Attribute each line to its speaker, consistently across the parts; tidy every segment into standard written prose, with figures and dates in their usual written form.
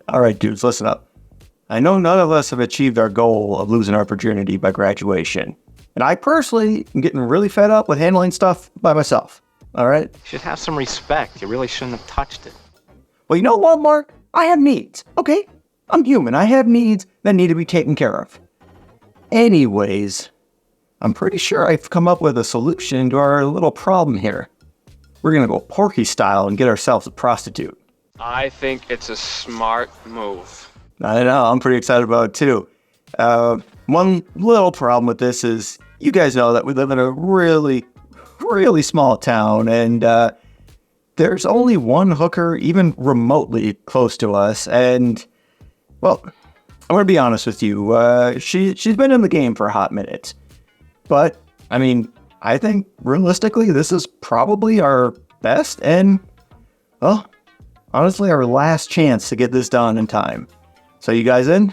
Speaker 1: All right, dudes, listen up. I know none of us have achieved our goal of losing our virginity by graduation. And I personally am getting really fed up with handling stuff by myself. All right?
Speaker 2: You should have some respect. You really shouldn't have touched it.
Speaker 1: Well, you know what, Mark? I have needs, okay? I'm human. I have needs that need to be taken care of. Anyways, I'm pretty sure I've come up with a solution to our little problem here. We're gonna go Porky style and get ourselves a prostitute.
Speaker 2: I think it's a smart move.
Speaker 1: I know, I'm pretty excited about it too. One little problem with this is, you guys know that we live in a really, really small town, and there's only one hooker even remotely close to us, and, well, I'm gonna be honest with you, she's been in the game for a hot minute. But, I mean, I think, realistically, this is probably our best and, well, honestly, our last chance to get this done in time. So you guys in?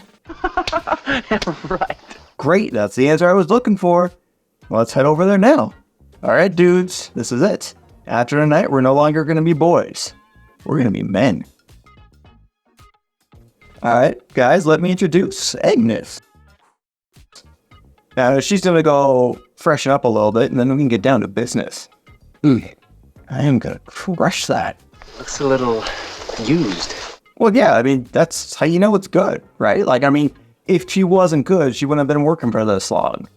Speaker 2: Right.
Speaker 1: Great, that's the answer I was looking for. Let's head over there now. All right, dudes, this is it. After tonight, we're no longer going to be boys. We're going to be men. All right, guys, let me introduce Agnes. Now, she's going to go freshen up a little bit, and then we can get down to business. I am going to crush that.
Speaker 2: Looks a little used.
Speaker 1: Well, yeah, I mean, that's how you know it's good, right? Like, I mean, if she wasn't good, she wouldn't have been working for this long.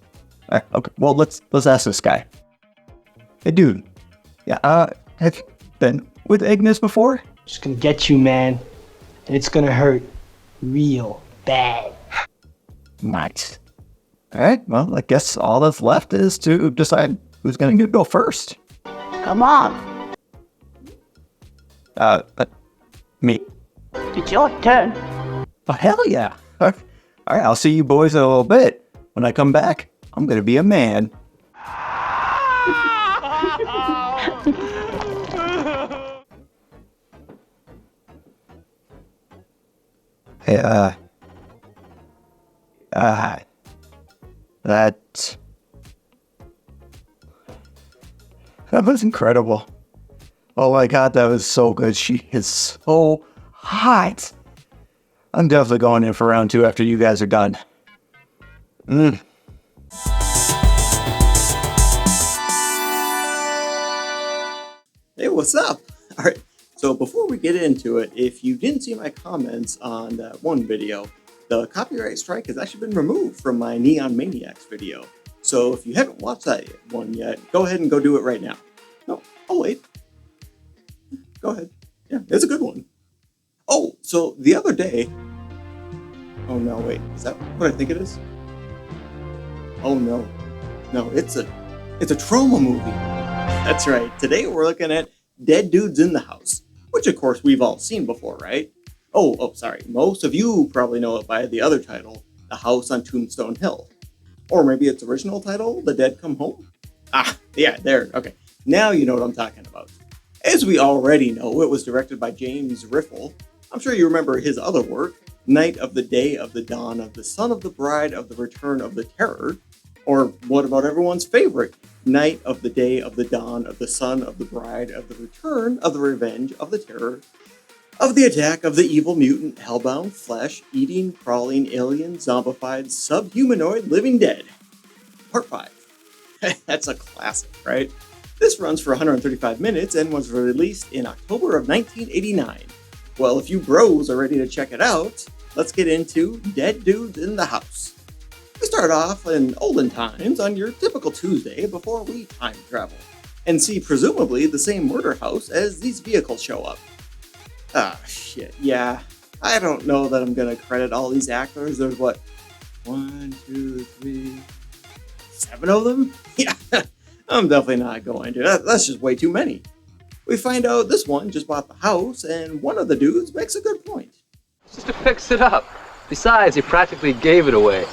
Speaker 1: Okay, well, let's ask this guy. Hey, dude. Yeah, have you been with Agnes before?
Speaker 3: Just gonna get you, man. And it's gonna hurt real bad.
Speaker 1: Nice. All right, well, I guess all that's left is to decide who's gonna go first.
Speaker 4: Come on.
Speaker 1: Me.
Speaker 4: It's your turn.
Speaker 1: Oh, hell yeah. All right, I'll see you boys in a little bit. When I come back, I'm gonna be a man. Hey, that was incredible. Oh my god, that was so good. She is so hot. I'm definitely going in for round 2 after you guys are done. Hey, what's up? All right, so before we get into it, if you didn't see my comments on that one video, the copyright strike has actually been removed from my Neon Maniacs video. So if you haven't watched that one yet, go ahead and go do it right now. No, I'll wait. Go ahead. Yeah, it's a good one. Oh, so the other day... Oh no, wait, is that what I think it is? Oh no. No, it's a trauma movie. That's right. Today we're looking at Dead Dudes in the House, which of course we've all seen before, right? Oh, sorry. Most of you probably know it by the other title, The House on Tombstone Hill. Or maybe its original title, The Dead Come Home? Ah, yeah, there. Okay. Now you know what I'm talking about. As we already know, it was directed by James Riffle. I'm sure you remember his other work, Night of the Day of the Dawn of the Son of the Bride of the Return of the Terror. Or what about everyone's favorite, Night of the Day of the Dawn of the Son of the Bride of the Return of the Revenge of the Terror of the Attack of the Evil Mutant Hellbound Flesh Eating Crawling Alien Zombified Subhumanoid Living Dead. Part 5. That's a classic, right? This runs for 135 minutes and was released in October of 1989. Well, if you bros are ready to check it out, let's get into Dead Dudes in the House. We start off in olden times on your typical Tuesday before we time travel, and see presumably the same murder house as these vehicles show up. Ah, shit, yeah. I don't know that I'm gonna credit all these actors. There's what, 1, 2, 3, 7 of them? Yeah, I'm definitely not going to. That's just way too many. We find out this one just bought the house, and one of the dudes makes a good point.
Speaker 5: Just to fix it up. Besides, he practically gave it away.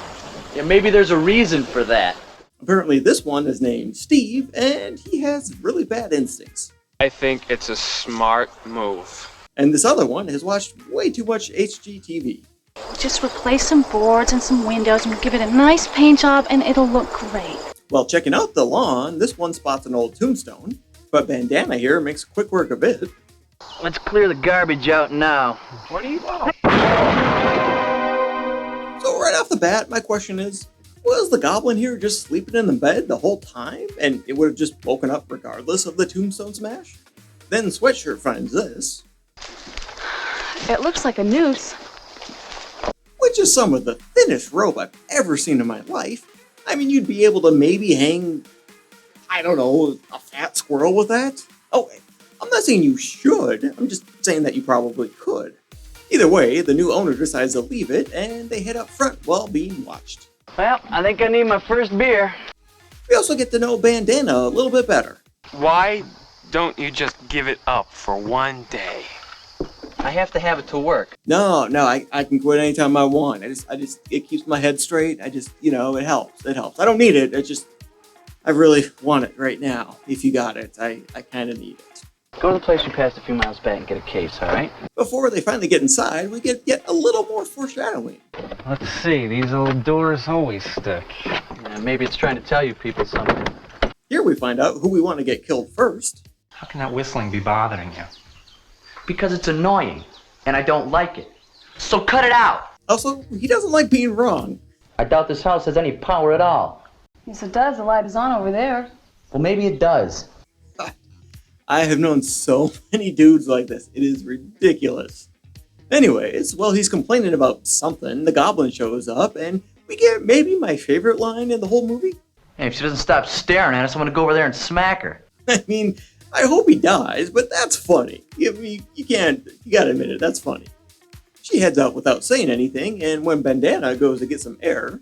Speaker 5: Yeah, maybe there's a reason for that.
Speaker 1: Apparently this one is named Steve, and he has really bad instincts.
Speaker 2: I think it's a smart move.
Speaker 1: And this other one has watched way too much HGTV.
Speaker 6: Just replace some boards and some windows and give it a nice paint job and it'll look great.
Speaker 1: While checking out the lawn, this one spots an old tombstone, but Bandana here makes quick work of it.
Speaker 5: Let's clear the garbage out now.
Speaker 2: What do you want?
Speaker 1: bat, my question is, was the goblin here just sleeping in the bed the whole time and it would have just woken up regardless of the tombstone smash? Then Sweatshirt finds this,
Speaker 6: It looks like a noose.
Speaker 1: which is some of the thinnest rope I've ever seen in my life. I mean, you'd be able to maybe hang, I don't know, a fat squirrel with that? Oh, I'm not saying you should, I'm just saying that you probably could. Either way, the new owner decides to leave it and they head up front while being watched.
Speaker 5: Well, I think I need my first beer.
Speaker 1: We also get to know Bandana a little bit better.
Speaker 2: Why don't you just give it up for one day?
Speaker 5: I have to have it to work.
Speaker 1: No, I can quit anytime I want. It keeps my head straight. It helps. I don't need it. I really want it right now. If you got it, I kind of need it.
Speaker 5: Go to the place you passed a few miles back and get a case, all right?
Speaker 1: Before they finally get inside, we get yet a little more foreshadowing.
Speaker 7: Let's see, these old doors always stick.
Speaker 5: Yeah, maybe it's trying to tell you people something.
Speaker 1: Here we find out who we want to get killed first.
Speaker 7: How can that whistling be bothering you?
Speaker 5: Because it's annoying, and I don't like it. So cut it out!
Speaker 1: Also, he doesn't like being wrong.
Speaker 5: I doubt this house has any power at all.
Speaker 6: Yes, it does. The light is on over there.
Speaker 5: Well, maybe it does.
Speaker 1: I have known so many dudes like this. It is ridiculous. Anyways, while he's complaining about something, the goblin shows up, and we get maybe my favorite line in the whole movie.
Speaker 5: Hey, if she doesn't stop staring at us, I'm gonna go over there and smack her.
Speaker 1: I mean, I hope he dies, but that's funny. You gotta admit it, that's funny. She heads out without saying anything, and when Bandana goes to get some air,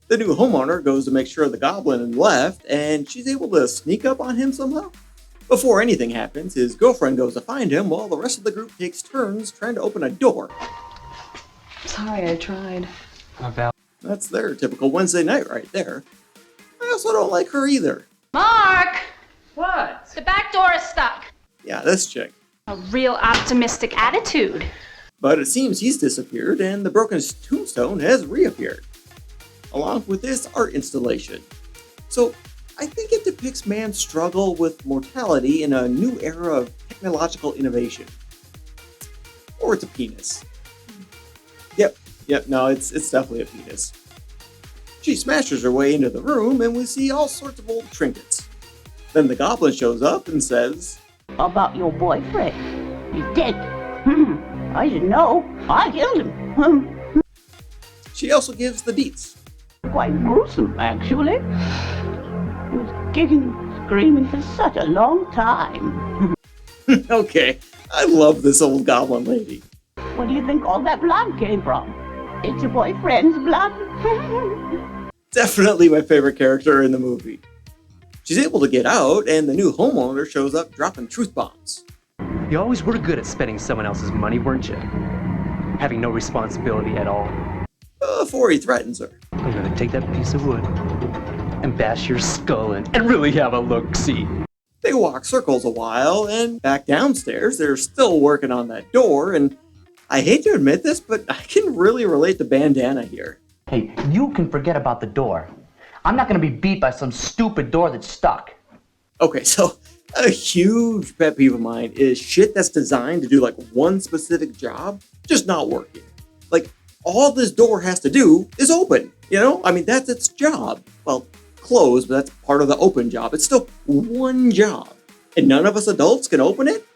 Speaker 1: the new homeowner goes to make sure the goblin left, and she's able to sneak up on him somehow. Before anything happens, his girlfriend goes to find him while the rest of the group takes turns trying to open a door.
Speaker 6: Sorry, I tried.
Speaker 7: About
Speaker 1: That's their typical Wednesday night right there. I also don't like her either.
Speaker 6: Mark!
Speaker 5: What?
Speaker 6: The back door is stuck.
Speaker 1: Yeah, this chick.
Speaker 6: A real optimistic attitude.
Speaker 1: But it seems he's disappeared and the broken tombstone has reappeared, along with this art installation. So I think it depicts man's struggle with mortality in a new era of technological innovation. Or it's a penis. Yep, no, it's definitely a penis. She smashes her way into the room and we see all sorts of old trinkets. Then the goblin shows up and says,
Speaker 4: About your boyfriend. He's dead. I didn't know. I killed him.
Speaker 1: she also gives the deets.
Speaker 4: Quite gruesome, actually. He was kicking and screaming for such a long time.
Speaker 1: Okay, I love this old goblin lady.
Speaker 4: Where do you think all that blood came from? It's your boyfriend's blood.
Speaker 1: Definitely my favorite character in the movie. She's able to get out, and the new homeowner shows up dropping truth bombs.
Speaker 8: You always were good at spending someone else's money, weren't you? Having no responsibility at all.
Speaker 1: Before he threatens her.
Speaker 8: I'm gonna take that piece of wood and bash your skull in and really have a look-see.
Speaker 1: They walk circles a while, and back downstairs, they're still working on that door, and I hate to admit this, but I can really relate to Bandana here.
Speaker 5: Hey, you can forget about the door. I'm not gonna be beat by some stupid door that's stuck.
Speaker 1: Okay, so a huge pet peeve of mine is shit that's designed to do like one specific job, just not working. Like, all this door has to do is open, you know? I mean, that's its job. Well, closed, but that's part of the open job. It's still one job. And none of us adults can open it?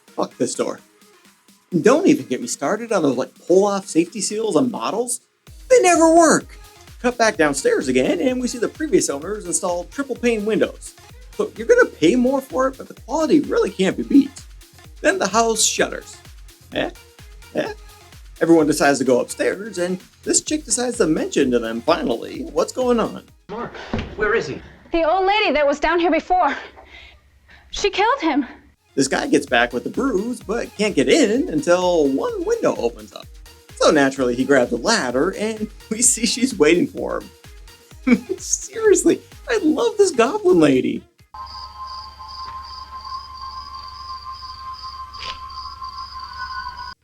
Speaker 1: Fuck this door. And don't even get me started on those like pull-off safety seals on bottles. They never work. Cut back downstairs again, and we see the previous owners install triple pane windows. So you're gonna pay more for it, but the quality really can't be beat. Then the house shutters. Everyone decides to go upstairs, and this chick decides to mention to them finally what's going on.
Speaker 8: Mark, where is he?
Speaker 6: The old lady that was down here before. She killed him.
Speaker 1: This guy gets back with the bruise, but can't get in until one window opens up. So naturally, he grabs a ladder, and we see she's waiting for him. Seriously, I love this goblin lady.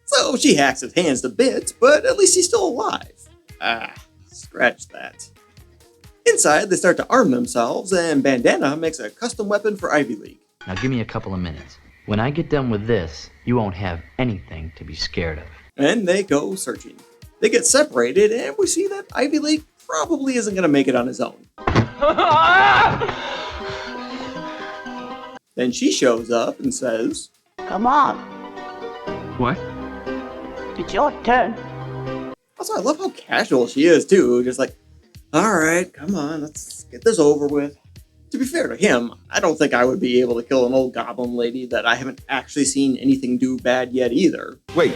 Speaker 1: So she hacks his hands to bits, but at least he's still alive. Ah, scratch that. Inside, they start to arm themselves, and Bandana makes a custom weapon for Ivy League.
Speaker 9: Now give me a couple of minutes. When I get done with this, you won't have anything to be scared of.
Speaker 1: And they go searching. They get separated, and we see that Ivy League probably isn't going to make it on his own. Then she shows up and says,
Speaker 4: Come on,
Speaker 7: What?
Speaker 4: it's your turn.
Speaker 1: Also, I love how casual she is, too. Just like, all right, come on, let's get this over with. To be fair to him, I don't think I would be able to kill an old goblin lady that I haven't actually seen anything do bad yet either.
Speaker 10: Wait.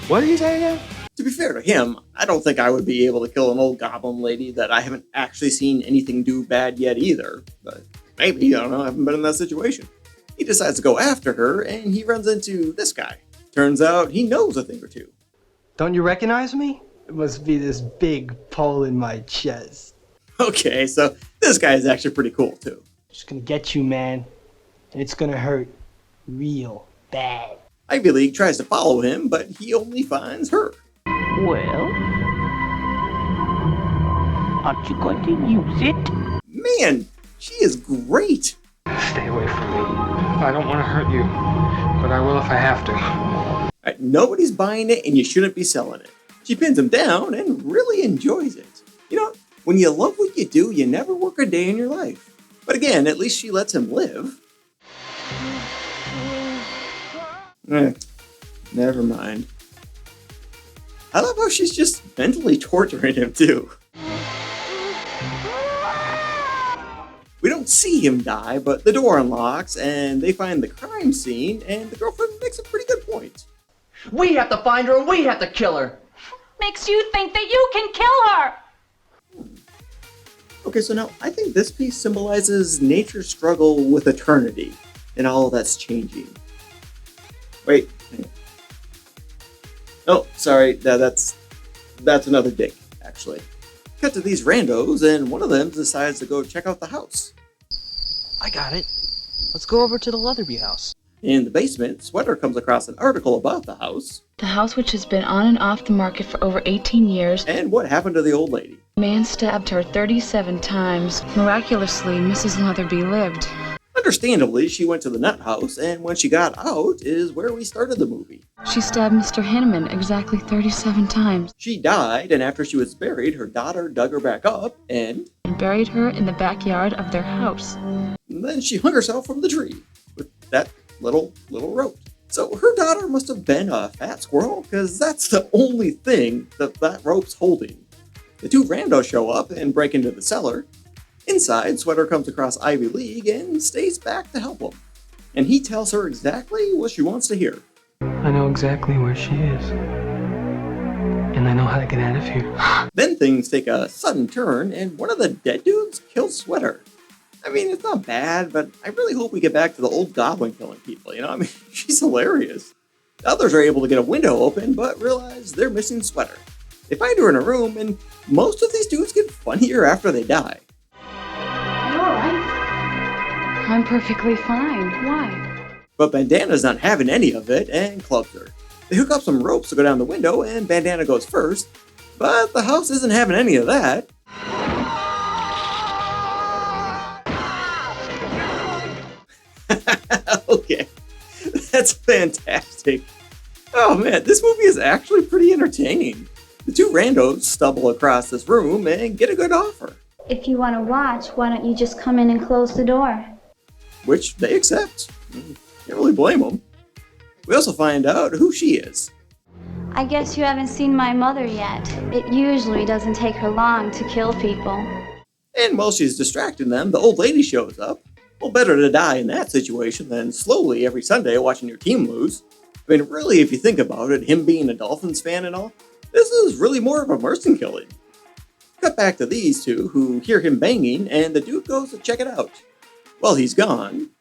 Speaker 10: What did he say again?
Speaker 1: To be fair to him, I don't think I would be able to kill an old goblin lady that I haven't actually seen anything do bad yet either. But maybe, I don't know, I haven't been in that situation. He decides to go after her, and he runs into this guy. Turns out he knows a thing or two.
Speaker 3: Don't you recognize me? It must be this big pole in my chest.
Speaker 1: Okay, so this guy is actually pretty cool, too.
Speaker 3: Just gonna get you, man. And it's gonna hurt real bad.
Speaker 1: Ivy League tries to follow him, but he only finds her.
Speaker 4: Well, aren't you going to use it?
Speaker 1: Man, she is great.
Speaker 7: Stay away from me. I don't want to hurt you, but I will if I have to.
Speaker 1: All right, nobody's buying it, and you shouldn't be selling it. She pins him down and really enjoys it. You know, when you love what you do, you never work a day in your life. But again, at least she lets him live. Never mind. I love how she's just mentally torturing him, too. We don't see him die, but the door unlocks, and they find the crime scene, and the girlfriend makes a pretty good point.
Speaker 5: We have to find her and we have to kill her.
Speaker 6: Makes you think that you can kill her!
Speaker 1: Okay, so now I think this piece symbolizes nature's struggle with eternity and all that's changing. Wait. Oh, sorry. That's another dig, actually. Cut to these randos, and one of them decides to go check out the house.
Speaker 11: I got it. Let's go over to the Leatherby house.
Speaker 1: In the basement, Sweater comes across an article about the house.
Speaker 12: The house, which has been on and off the market for over 18 years.
Speaker 1: And what happened to the old lady.
Speaker 12: A man stabbed her 37 times. Miraculously, Mrs. Leatherby lived.
Speaker 1: Understandably, she went to the nut house, and when she got out is where we started the movie.
Speaker 12: She stabbed Mr. Hinneman exactly 37 times.
Speaker 1: She died, and after she was buried, her daughter dug her back up and
Speaker 12: buried her in the backyard of their house.
Speaker 1: And then she hung herself from the tree with that little rope. So her daughter must have been a fat squirrel, because that's the only thing that rope's holding. The two randos show up and break into the cellar. Inside, Sweater comes across Ivy League and stays back to help him. And he tells her exactly what she wants to hear.
Speaker 7: I know exactly where she is. And I know how to get out of here.
Speaker 1: Then things take a sudden turn, and one of the dead dudes kills Sweater. I mean, it's not bad, but I really hope we get back to the old goblin killing people, you know? I mean, she's hilarious. The others are able to get a window open, but realize they're missing Sweater. They find her in a room, and most of these dudes get funnier after they die.
Speaker 6: You alright?
Speaker 12: I'm perfectly fine. Why?
Speaker 1: But Bandana's not having any of it and clubs her. They hook up some ropes to go down the window, and Bandana goes first, but the house isn't having any of that. Okay, that's fantastic. Oh man, this movie is actually pretty entertaining. The two randos stumble across this room and get a good offer.
Speaker 13: If you want to watch, why don't you just come in and close the door?
Speaker 1: Which they accept. Can't really blame them. We also find out who she is.
Speaker 13: I guess you haven't seen my mother yet. It usually doesn't take her long to kill people.
Speaker 1: And while she's distracting them, the old lady shows up. Well, better to die in that situation than slowly every Sunday watching your team lose. I mean, really, if you think about it, him being a Dolphins fan and all, this is really more of a mercy killing. Cut back to these two, who hear him banging, and the dude goes to check it out. While he's gone,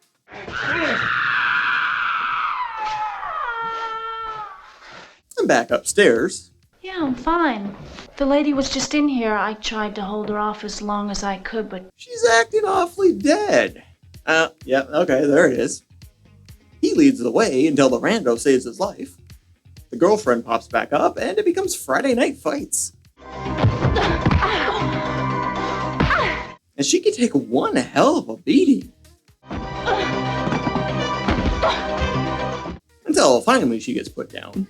Speaker 1: I'm back upstairs.
Speaker 6: Yeah, I'm fine. The lady was just in here. I tried to hold her off as long as I could, but
Speaker 1: She's acting awfully dead. Yeah, okay, there it is. He leads the way until the rando saves his life. The girlfriend pops back up, and it becomes Friday night fights. And she can take one hell of a beating. Until finally she gets put down.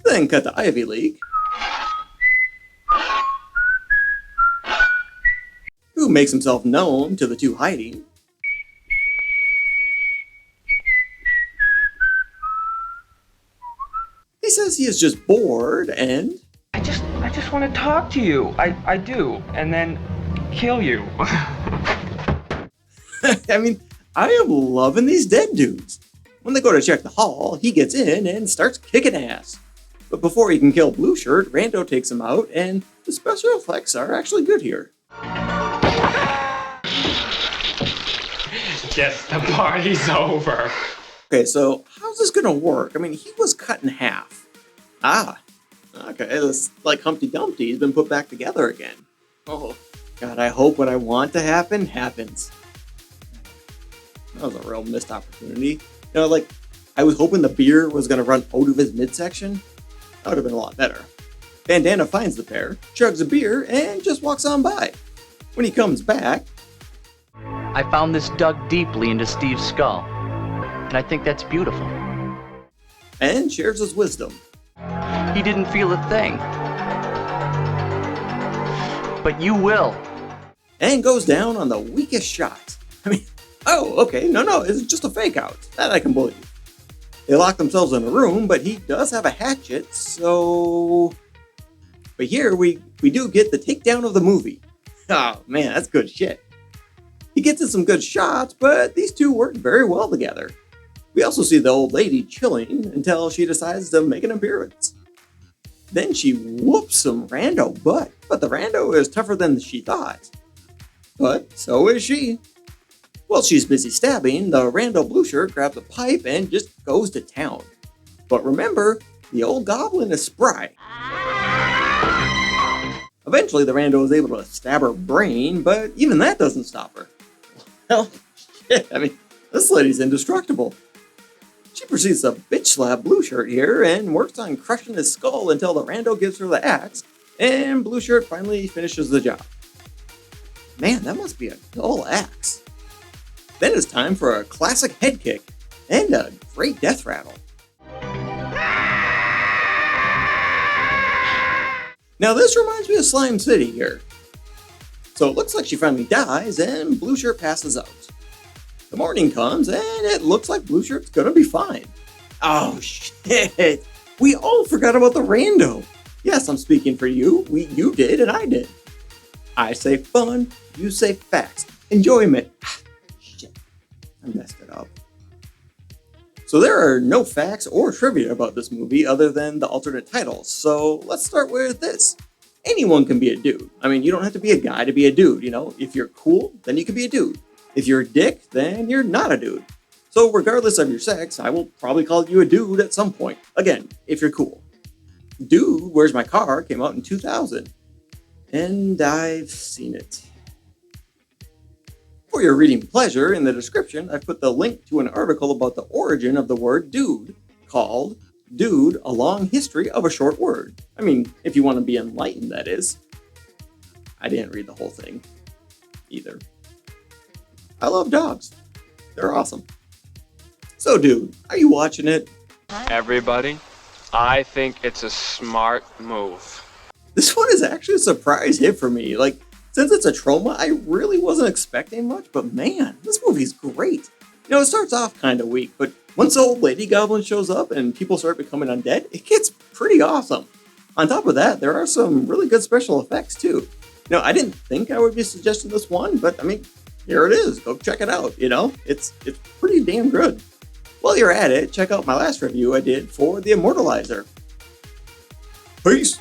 Speaker 1: Then cut to Ivy League, who makes himself known to the two hiding. He says he is just bored and...
Speaker 7: I just want to talk to you. I do. And then kill you.
Speaker 1: I mean, I am loving these dead dudes. When they go to check the hall, he gets in and starts kicking ass. But before he can kill Blue Shirt, Rando takes him out, and the special effects are actually good here.
Speaker 2: Guess the party's over.
Speaker 1: Okay, so how's this gonna work? I mean, he was cut in half. Ah, okay, it's like Humpty Dumpty has been put back together again. Oh, God, I hope what I want to happen happens. That was a real missed opportunity. You know, like, I was hoping the beer was gonna run out of his midsection. That would have been a lot better. Bandana finds the pair, chugs a beer, and just walks on by. When he comes back...
Speaker 9: I found this dug deeply into Steve's skull, and I think that's beautiful.
Speaker 1: And shares his wisdom.
Speaker 9: He didn't feel a thing. But you will.
Speaker 1: And goes down on the weakest shot. I mean, oh, okay, no, it's just a fake out. That I can believe. They lock themselves in a room, but he does have a hatchet, so... But here, we do get the takedown of the movie. Oh, man, that's good shit. He gets in some good shots, but these two work very well together. We also see the old lady chilling until she decides to make an appearance. Then she whoops some rando butt, but the rando is tougher than she thought. But so is she. While she's busy stabbing, the rando blue shirt grabs a pipe and just goes to town. But remember, the old goblin is spry. Eventually, the rando is able to stab her brain, but even that doesn't stop her. Well, shit, I mean, this lady's indestructible. She proceeds to bitch slap Blue Shirt here and works on crushing his skull until the rando gives her the axe, and Blue Shirt finally finishes the job. Man, that must be a dull axe. Then it's time for a classic head kick and a great death rattle. Now this reminds me of Slime City here. So it looks like she finally dies and Blue Shirt passes out. The morning comes and it looks like Blue Shirt's gonna be fine. Oh shit! We all forgot about the rando. Yes, I'm speaking for you. You did and I did. I say fun, you say facts. Enjoyment. Shit, I messed it up. So there are no facts or trivia about this movie other than the alternate titles. So let's start with this. Anyone can be a dude. I mean, you don't have to be a guy to be a dude, you know? If you're cool, then you can be a dude. If you're a dick, then you're not a dude. So regardless of your sex, I will probably call you a dude at some point. Again, if you're cool. Dude, Where's My Car came out in 2000. And I've seen it. For your reading pleasure, in the description, I've put the link to an article about the origin of the word dude, called Dude, A Long History of a Short Word. I mean, if you want to be enlightened, that is. I didn't read the whole thing, either. I love dogs. They're awesome. So, dude, are you watching it?
Speaker 2: Everybody, I think it's a smart move.
Speaker 1: This one is actually a surprise hit for me. Like, since it's a trauma, I really wasn't expecting much, but man, this movie's great. You know, it starts off kind of weak, but once the old lady goblin shows up and people start becoming undead, it gets pretty awesome. On top of that, there are some really good special effects too. You know, I didn't think I would be suggesting this one, but I mean, here it is. Go check it out, you know? It's pretty damn good. While you're at it, check out my last review I did for The Immortalizer. Peace!